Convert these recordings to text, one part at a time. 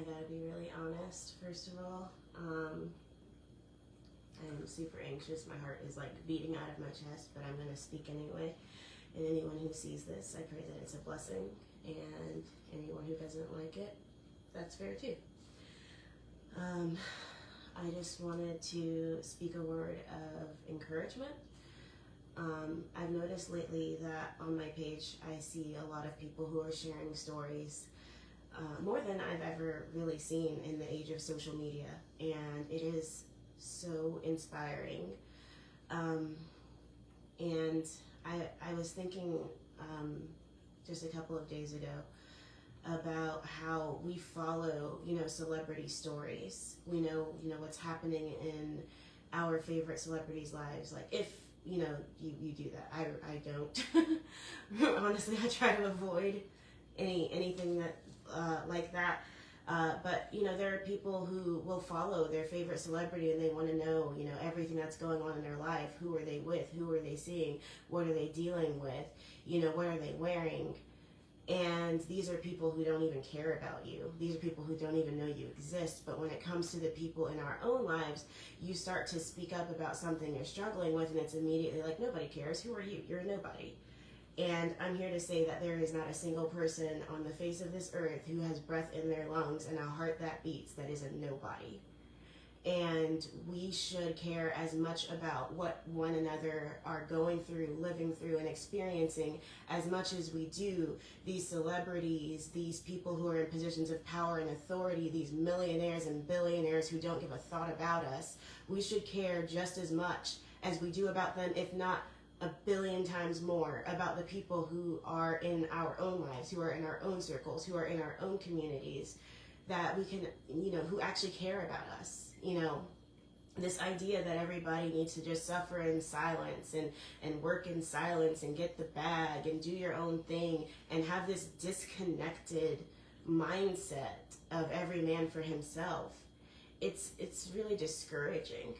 gotta be really honest, first of all. I'm super anxious. My heart is like beating out of my chest, but I'm gonna speak anyway. And anyone who sees this, I pray that it's a blessing. And anyone who doesn't like it, that's fair too. I just wanted to speak a word of encouragement. I've noticed lately that on my page, I see a lot of people who are sharing stories, more than I've ever really seen in the age of social media. And it is so inspiring. And I was thinking just a couple of days ago about how we follow, celebrity stories. We know what's happening in our favorite celebrities' lives. Like if, you do that. I don't. Honestly, I try to avoid anything that like that. But there are people who will follow their favorite celebrity and they want to know, everything that's going on in their life. Who are they with? Who are they seeing? What are they dealing with? What are they wearing? And these are people who don't even care about you. These are people who don't even know you exist. But when it comes to the people in our own lives, you start to speak up about something you're struggling with and it's immediately like, nobody cares. Who are you? You're a nobody. And I'm here to say that there is not a single person on the face of this earth who has breath in their lungs and a heart that beats that is a nobody. And we should care as much about what one another are going through, living through, and experiencing as much as we do these celebrities, these people who are in positions of power and authority, these millionaires and billionaires who don't give a thought about us. We should care just as much as we do about them, if not a billion times more, about the people who are in our own lives, who are in our own circles, who are in our own communities, that we can, who actually care about us. This idea that everybody needs to just suffer in silence and work in silence and get the bag and do your own thing and have this disconnected mindset of every man for himself. It's really discouraging.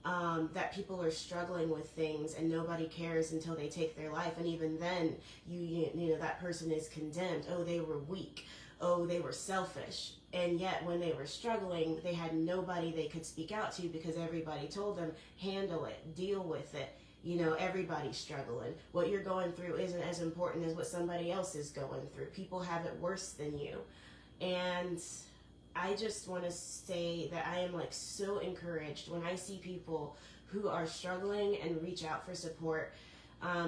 That people are struggling with things and nobody cares until they take their life, and even then that person is condemned. Oh, they were weak. Oh, they were selfish. And yet when they were struggling, they had nobody they could speak out to because everybody told them, handle it, deal with it. Everybody's struggling. What you're going through isn't as important as what somebody else is going through. People have it worse than you. And I just want to say that I am so encouraged when I see people who are struggling and reach out for support.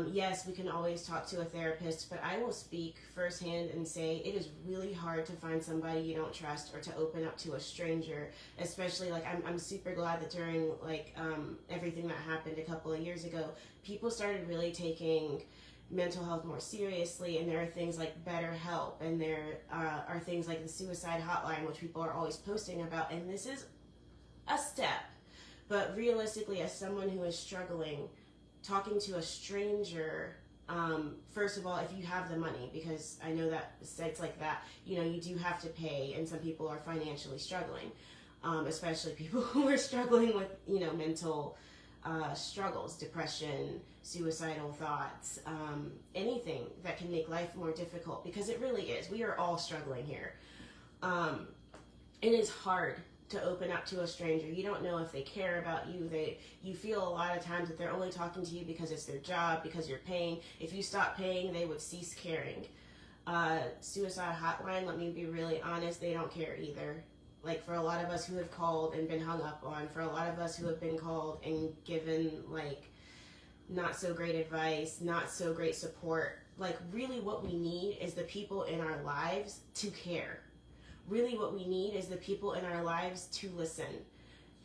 Yes, we can always talk to a therapist, but I will speak firsthand and say it is really hard to find somebody you don't trust or to open up to a stranger, especially I'm super glad that during everything that happened a couple of years ago, people started really taking mental health more seriously, and there are things like BetterHelp, and there are things like the suicide hotline, which people are always posting about, and this is a step. But realistically, as someone who is struggling, talking to a stranger, first of all, if you have the money, because I know that sites like that, you do have to pay, and some people are financially struggling, especially people who are struggling with, mental struggles, depression, suicidal thoughts, anything that can make life more difficult, because it really is. We are all struggling here. It is hard to open up to a stranger. You don't know if they care about you. You feel a lot of times that they're only talking to you because it's their job, because you're paying. If you stop paying, they would cease caring. Suicide hotline, let me be really honest, they don't care either. For a lot of us who have called and been hung up on, for a lot of us who have been called and given not so great advice, not so great support, really what we need is the people in our lives to care. Really what we need is the people in our lives to listen.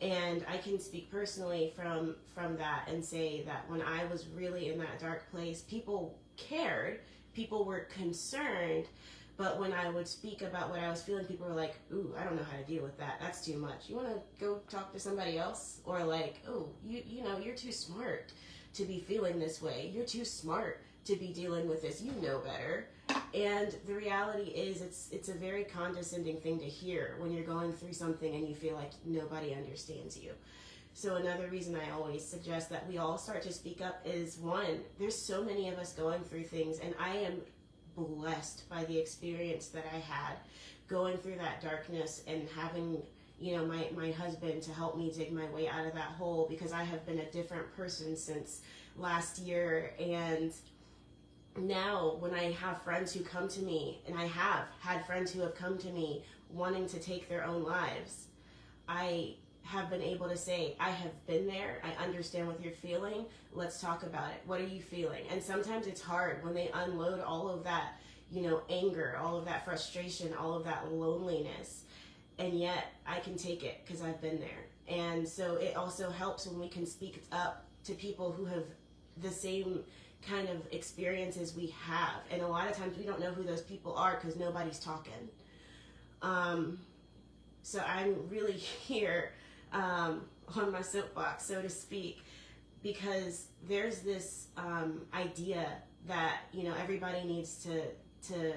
And I can speak personally from that and say that when I was really in that dark place, people cared, people were concerned, but when I would speak about what I was feeling, people were like, ooh, I don't know how to deal with that. That's too much. You want to go talk to somebody else? Or oh, you're too smart to be feeling this way. You're too smart to be dealing with this. You know better. And the reality is it's a very condescending thing to hear when you're going through something and you feel like nobody understands you. So another reason I always suggest that we all start to speak up is, one, there's so many of us going through things, and I am blessed by the experience that I had going through that darkness and having, you know, my husband to help me dig my way out of that hole, because I have been a different person since last year. And now when I have friends who come to me, and I have had friends who have come to me wanting to take their own lives, I have been able to say, I have been there, I understand what you're feeling, let's talk about it. What are you feeling? And sometimes it's hard when they unload all of that, you know, anger, all of that frustration, all of that loneliness, and yet I can take it because I've been there. And so it also helps when we can speak up to people who have the same kind of experiences we have. And a lot of times we don't know who those people are because nobody's talking. So I'm really here on my soapbox, so to speak, because there's this idea that, you know, everybody needs to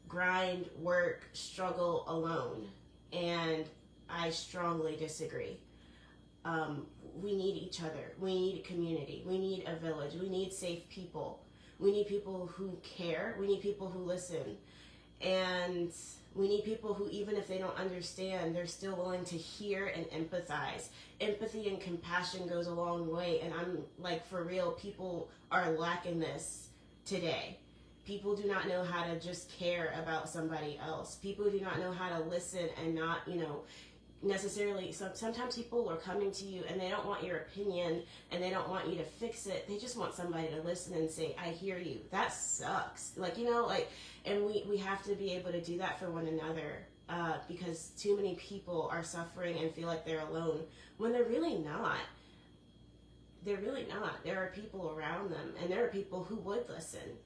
grind, work, struggle alone. And I strongly disagree. We need each other. We need a community. We need a village. We need safe people. We need people who care. We need people who listen. And we need people who, even if they don't understand, they're still willing to hear and empathize. Empathy and compassion goes a long way. And I'm like, for real, people are lacking this today. People do not know how to just care about somebody else. People do not know how to listen and not, you know, necessarily. Sometimes people are coming to you and they don't want your opinion and they don't want you to fix it. They just want somebody to listen and say, I hear you. That sucks. Like, you know, like, and we have to be able to do that for one another, because too many people are suffering and feel like they're alone when they're really not. They're really not. There are people around them, and there are people who would listen.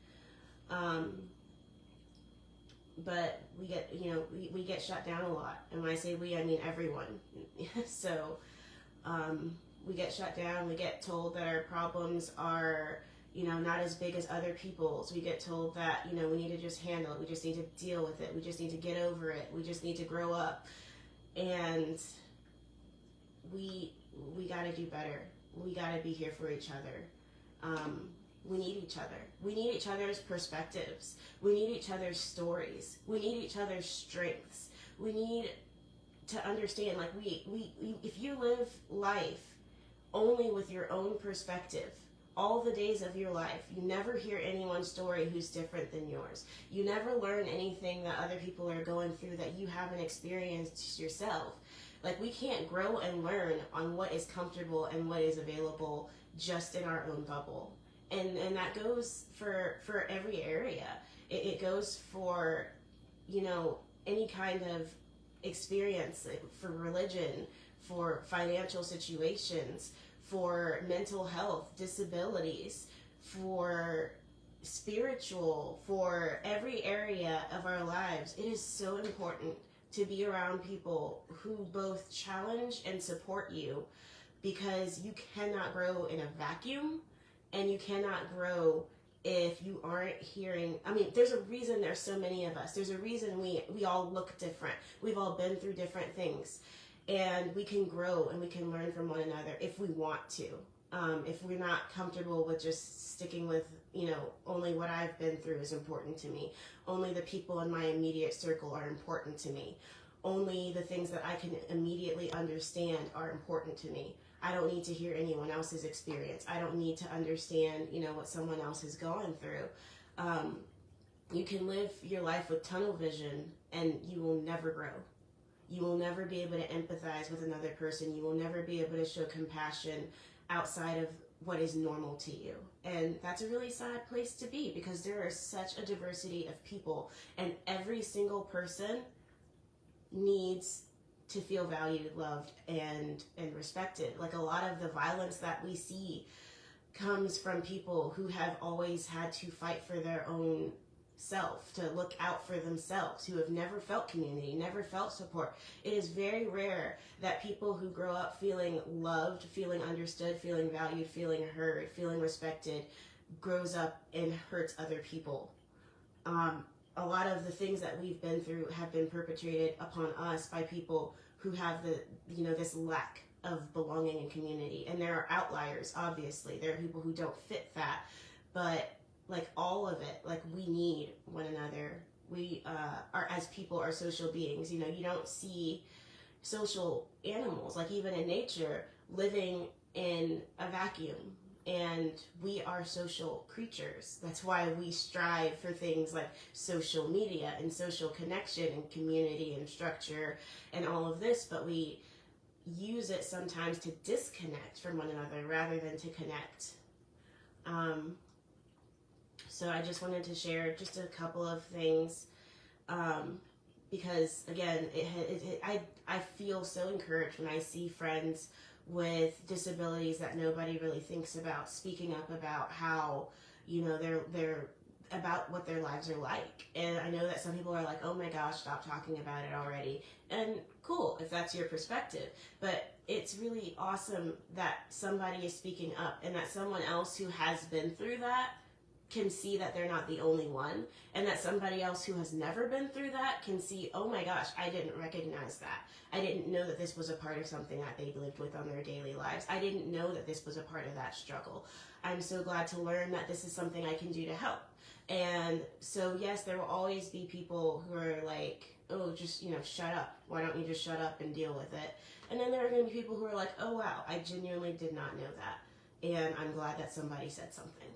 But we get, you know, we get shut down a lot. And when I say we, I mean everyone. So we get shut down. We get told that our problems are, you know, not as big as other people's. We get told that, you know, we need to just handle it. We just need to deal with it. We just need to get over it. We just need to grow up. And we got to do better. We got to be here for each other. We need each other. We need each other's perspectives. We need each other's stories. We need each other's strengths. We need to understand, like, we if you live life only with your own perspective, all the days of your life, you never hear anyone's story who's different than yours. You never learn anything that other people are going through that you haven't experienced yourself. Like, we can't grow and learn on what is comfortable and what is available just in our own bubble. And that goes for every area. It goes for, you know, any kind of experience, for religion, for financial situations, for mental health, disabilities, for spiritual, for every area of our lives. It is so important to be around people who both challenge and support you, because you cannot grow in a vacuum. And you cannot grow if you aren't hearing. I mean, there's a reason there's so many of us. There's a reason we all look different. We've all been through different things. And we can grow and we can learn from one another if we want to. If we're not comfortable with just sticking with, you know, only what I've been through is important to me. Only the people in my immediate circle are important to me. Only the things that I can immediately understand are important to me. I don't need to hear anyone else's experience. I don't need to understand, you know, what someone else is going through. You can live your life with tunnel vision and you will never grow. You will never be able to empathize with another person. You will never be able to show compassion outside of what is normal to you. And that's a really sad place to be, because there is such a diversity of people, and every single person needs to feel valued, loved, and respected. Like, a lot of the violence that we see comes from people who have always had to fight for their own self, to look out for themselves, who have never felt community, never felt support. It is very rare that people who grow up feeling loved, feeling understood, feeling valued, feeling heard, feeling respected, grows up and hurts other people. A lot of the things that we've been through have been perpetrated upon us by people who have the, you know, this lack of belonging and community. And there are outliers, obviously. There are people who don't fit that. But like all of it, like we need one another. We are, as people, are social beings. You know, you don't see social animals, like even in nature, living in a vacuum. And we are social creatures. That's why we strive for things like social media and social connection and community and structure and all of this, but we use it sometimes to disconnect from one another rather than to connect. So I just wanted to share just a couple of things, because again, I feel so encouraged when I see friends with disabilities that nobody really thinks about speaking up about how, you know, they're about what their lives are like. And I know that some people are like, oh my gosh, stop talking about it already. And cool, if that's your perspective. But it's really awesome that somebody is speaking up and that someone else who has been through that can see that they're not the only one, and that somebody else who has never been through that can see, oh my gosh, I didn't recognize that. I didn't know that this was a part of something that they lived with on their daily lives. I didn't know that this was a part of that struggle. I'm so glad to learn that this is something I can do to help. And so yes, there will always be people who are like, oh, just, you know, shut up. Why don't you just shut up and deal with it? And then there are going to be people who are like, oh wow, I genuinely did not know that. And I'm glad that somebody said something.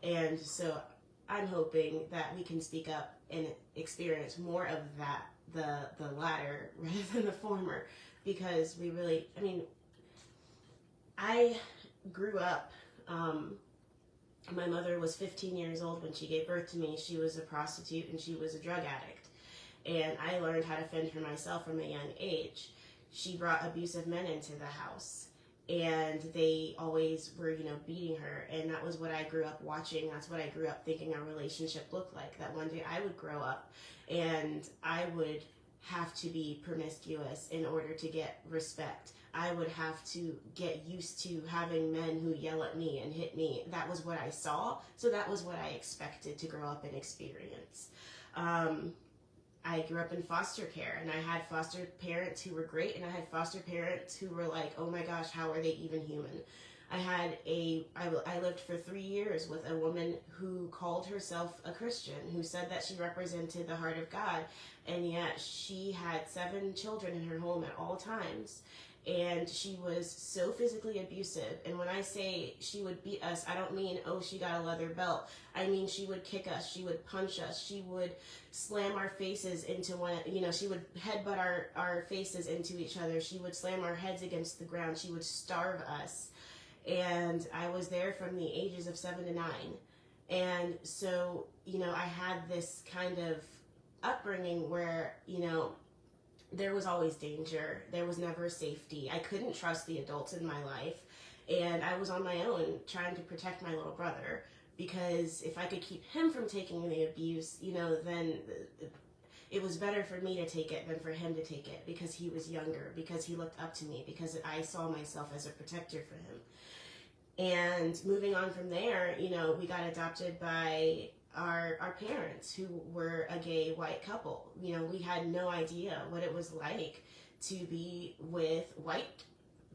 And so I'm hoping that we can speak up and experience more of that, the latter rather than the former, because we really, I mean, I grew up, my mother was 15 years old when she gave birth to me. She was a prostitute and she was a drug addict. And I learned how to fend for myself from a young age. She brought abusive men into the house. And they always were, you know, beating her. And that was what I grew up watching. That's what I grew up thinking our relationship looked like. That one day I would grow up and I would have to be promiscuous in order to get respect. I would have to get used to having men who yell at me and hit me. That was what I saw. So that was what I expected to grow up and experience. I grew up in foster care, and I had foster parents who were great, and I had foster parents who were like, oh my gosh, how are they even human? I lived for 3 years with a woman who called herself a Christian, who said that she represented the heart of God, and yet she had 7 children in her home at all times. And she was so physically abusive. And when I say she would beat us, I don't mean, oh, she got a leather belt. I mean, she would kick us. She would punch us. She would slam our faces into one, you know, she would headbutt our faces into each other. She would slam our heads against the ground. She would starve us. And I was there from the ages of 7 to 9. And so, you know, I had this kind of upbringing where, you know, there was always danger. There was never safety. I couldn't trust the adults in my life. And I was on my own trying to protect my little brother, because if I could keep him from taking the abuse, you know, then it was better for me to take it than for him to take it, because he was younger, because he looked up to me, because I saw myself as a protector for him. And moving on from there, you know, we got adopted by our parents, who were a gay white couple. You know, we had no idea what it was like to be with white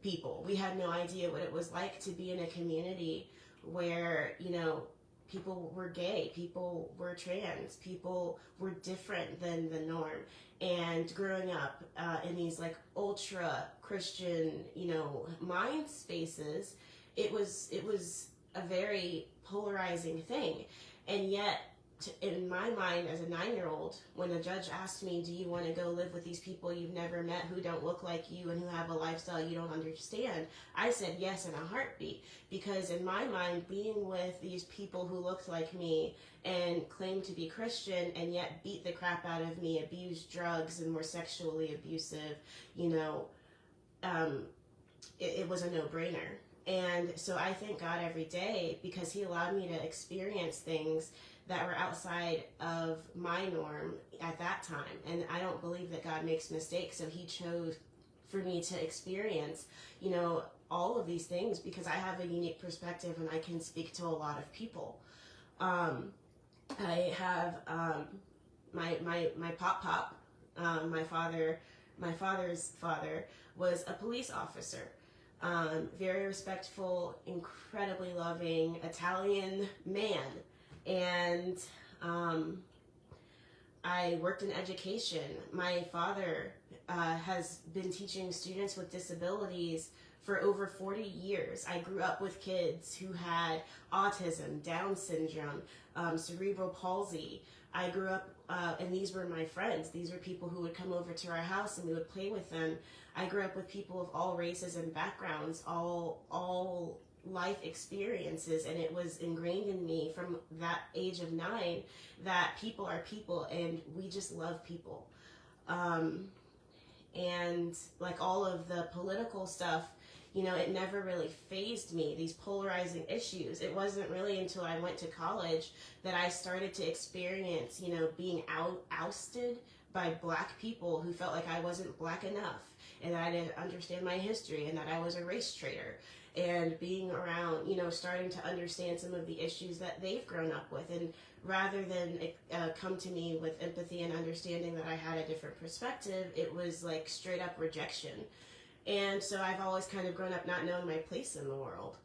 people. We had no idea what it was like to be in a community where, you know, people were gay, people were trans, people were different than the norm. And growing up in these like ultra Christian, you know, mind spaces, it was a very polarizing thing. And yet, in my mind as a 9-year-old, when the judge asked me, do you want to go live with these people you've never met, who don't look like you and who have a lifestyle you don't understand, I said yes in a heartbeat. Because in my mind, being with these people who looked like me and claimed to be Christian and yet beat the crap out of me, abused drugs, and were sexually abusive, you know, it was a no-brainer. And so I thank God every day, because he allowed me to experience things that were outside of my norm at that time. And I don't believe that God makes mistakes. So he chose for me to experience, you know, all of these things, because I have a unique perspective and I can speak to a lot of people. I have my pop, my father's father was a police officer. Very respectful, incredibly loving Italian man. And I worked in education. My father has been teaching students with disabilities for over 40 years. I grew up with kids who had autism, Down syndrome, cerebral palsy. I grew up, and these were my friends. These were people who would come over to our house and we would play with them. I grew up with people of all races and backgrounds, all life experiences, and it was ingrained in me from that age of 9 that people are people and we just love people. And like all of the political stuff, you know, it never really fazed me, these polarizing issues. It wasn't really until I went to college that I started to experience, you know, being ousted by Black people who felt like I wasn't Black enough and that I didn't understand my history and that I was a race traitor. And being around, you know, starting to understand some of the issues that they've grown up with. And rather than come to me with empathy and understanding that I had a different perspective, it was like straight up rejection. And so I've always kind of grown up not knowing my place in the world.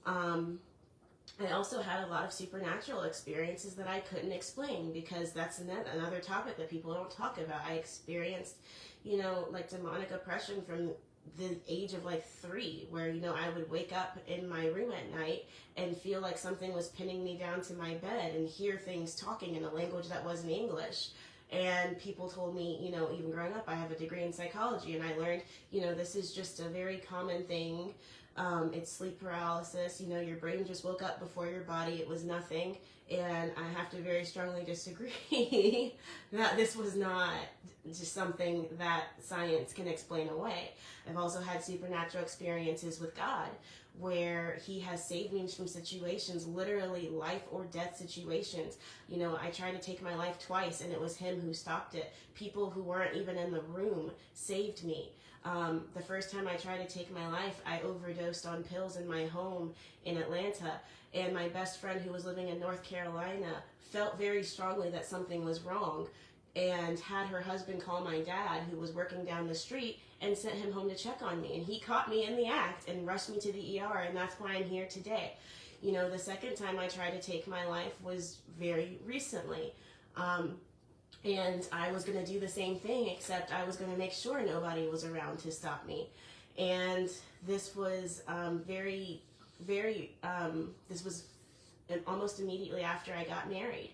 I also had a lot of supernatural experiences that I couldn't explain because that's another topic that people don't talk about. I experienced, you know, like demonic oppression from the age of like 3, where, you know, I would wake up in my room at night and feel like something was pinning me down to my bed and hear things talking in a language that wasn't English. And people told me, you know, even growing up, I have a degree in psychology, and I learned, you know, this is just a very common thing. It's sleep paralysis. You know, your brain just woke up before your body. It was nothing. And I have to very strongly disagree that this was not just something that science can explain away. I've also had supernatural experiences with God where he has saved me from situations, literally life or death situations. You know, I tried to take my life twice and it was him who stopped it. People who weren't even in the room saved me. The first time I tried to take my life, I overdosed on pills in my home in Atlanta. And my best friend who was living in North Carolina felt very strongly that something was wrong and had her husband call my dad, who was working down the street, and sent him home to check on me. And he caught me in the act and rushed me to the ER, and that's why I'm here today. You know, the second time I tried to take my life was very recently. And I was going to do the same thing, except I was going to make sure nobody was around to stop me. And this was this was almost immediately after I got married.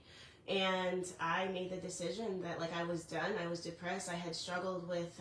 And I made the decision that, like, I was done. I was depressed. I had struggled with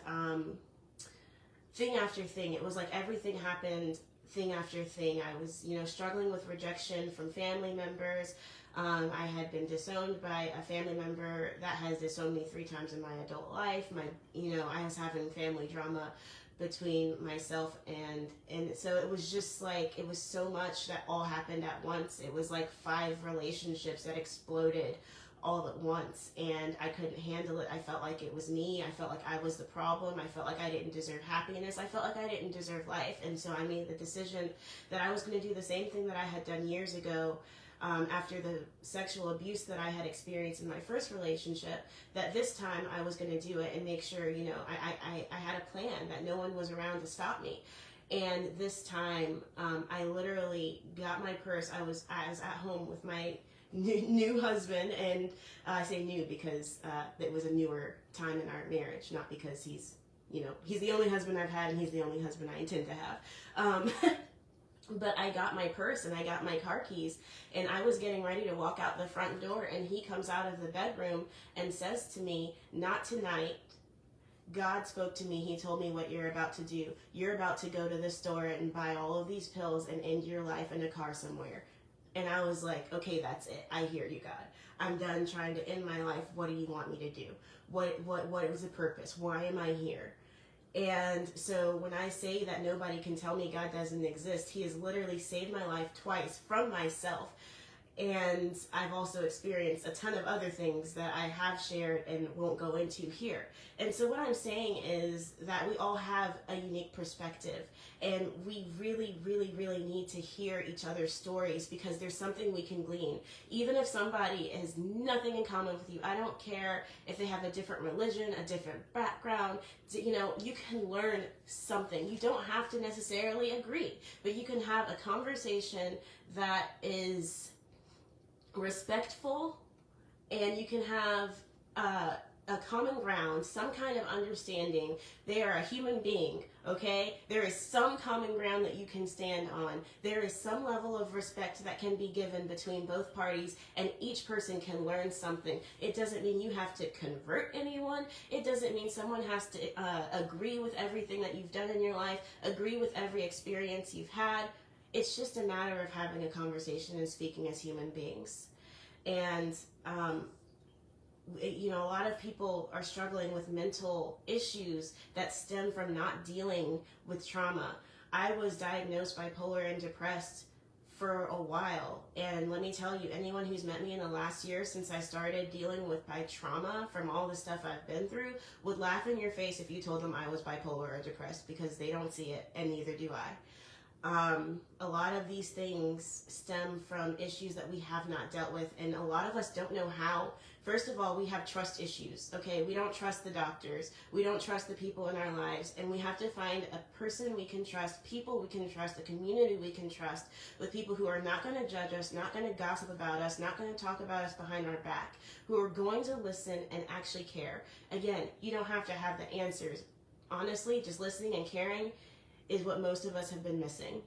thing after thing. It was like everything happened, thing after thing. I was, you know, struggling with rejection from family members. I had been disowned by a family member that has disowned me 3 times in my adult life. I was having family drama between myself and so it was just like, it was so much that all happened at once. It was like 5 relationships that exploded all at once, and I couldn't handle it. I felt like it was me. I felt like I was the problem. I felt like I didn't deserve happiness. I felt like I didn't deserve life. And so I made the decision that I was going to do the same thing that I had done years ago, after the sexual abuse that I had experienced in my first relationship, that this time I was going to do it and make sure, you know, I had a plan, that no one was around to stop me. And this time, I literally got my purse. I was at home with my new husband, and I say new because it was a newer time in our marriage, not because he's the only husband I've had and he's the only husband I intend to have. But I got my purse and I got my car keys, and I was getting ready to walk out the front door, and he comes out of the bedroom and says to me, "Not tonight. God spoke to me. He told me what you're about to do. You're about to go to the store and buy all of these pills and end your life in a car somewhere." And I was like, okay, that's it. I hear you, God. I'm done trying to end my life. What do you want me to do? What is the purpose? Why am I here? And so when I say that nobody can tell me God doesn't exist, he has literally saved my life twice from myself. And I've also experienced a ton of other things that I have shared and won't go into here. And so what I'm saying is that we all have a unique perspective, and we really, really, really need to hear each other's stories, because there's something we can glean. Even if somebody has nothing in common with you, I don't care if they have a different religion, a different background, you know, you can learn something. You don't have to necessarily agree, but you can have a conversation that is respectful, and you can have a common ground, some kind of understanding. They are a human being, okay? There is some common ground that you can stand on. There is some level of respect that can be given between both parties, and each person can learn something. It doesn't mean you have to convert anyone. It doesn't mean someone has to agree with everything that you've done in your life, agree with every experience you've had. It's just a matter of having a conversation and speaking as human beings. And you know, a lot of people are struggling with mental issues that stem from not dealing with trauma. I was diagnosed bipolar and depressed for a while, and let me tell you, anyone who's met me in the last year since I started dealing with my trauma from all the stuff I've been through would laugh in your face if you told them I was bipolar or depressed, because they don't see it, and neither do I. A lot of these things stem from issues that we have not dealt with, and a lot of us don't know how. First of all, we have trust issues, okay? We don't trust the doctors. We don't trust the people in our lives, and we have to find a person we can trust, people we can trust, a community we can trust, with people who are not going to judge us, not going to gossip about us, not going to talk about us behind our back, who are going to listen and actually care. Again, you don't have to have the answers. Honestly, just listening and caring is what most of us have been missing.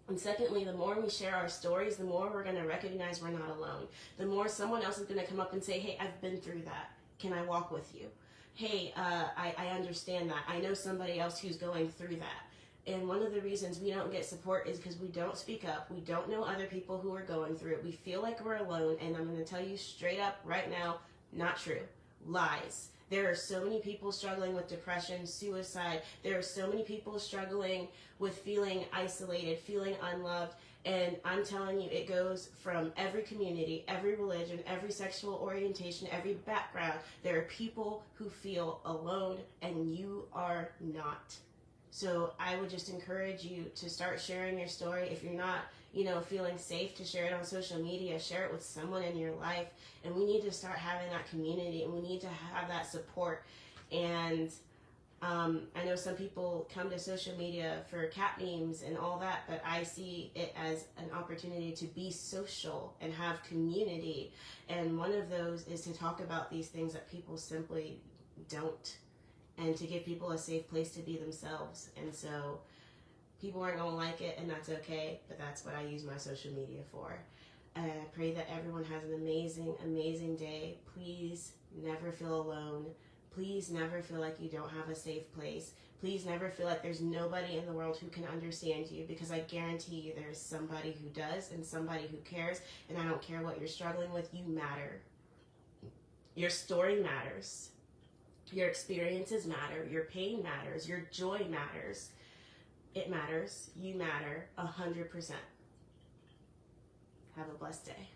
And secondly, the more we share our stories, the more we're going to recognize we're not alone. The more someone else is going to come up and say, hey, I've been through that. Can I walk with you? Hey, I understand that. I know somebody else who's going through that. And one of the reasons we don't get support is because we don't speak up. We don't know other people who are going through it. We feel like we're alone. And I'm going to tell you straight up right now, not true. Lies. There are so many people struggling with depression, suicide. There are so many people struggling with feeling isolated, feeling unloved. And I'm telling you, it goes from every community, every religion, every sexual orientation, every background. There are people who feel alone, and you are not. So I would just encourage you to start sharing your story. If you're not, feeling safe to share it on social media, share it with someone in your life. And we need to start having that community, and we need to have that support. And I know some people come to social media for cat memes and all that, but I see it as an opportunity to be social and have community. And one of those is to talk about these things that people simply don't, and to give people a safe place to be themselves. And so people aren't going to like it, and that's okay, but that's what I use my social media for. I pray that everyone has an amazing, amazing day. Please never feel alone. Please never feel like you don't have a safe place. Please never feel like there's nobody in the world who can understand you, because I guarantee you there's somebody who does and somebody who cares. And I don't care what you're struggling with, you matter. Your story matters. Your experiences matter. Your pain matters. Your joy matters. It matters. You matter 100%. Have a blessed day.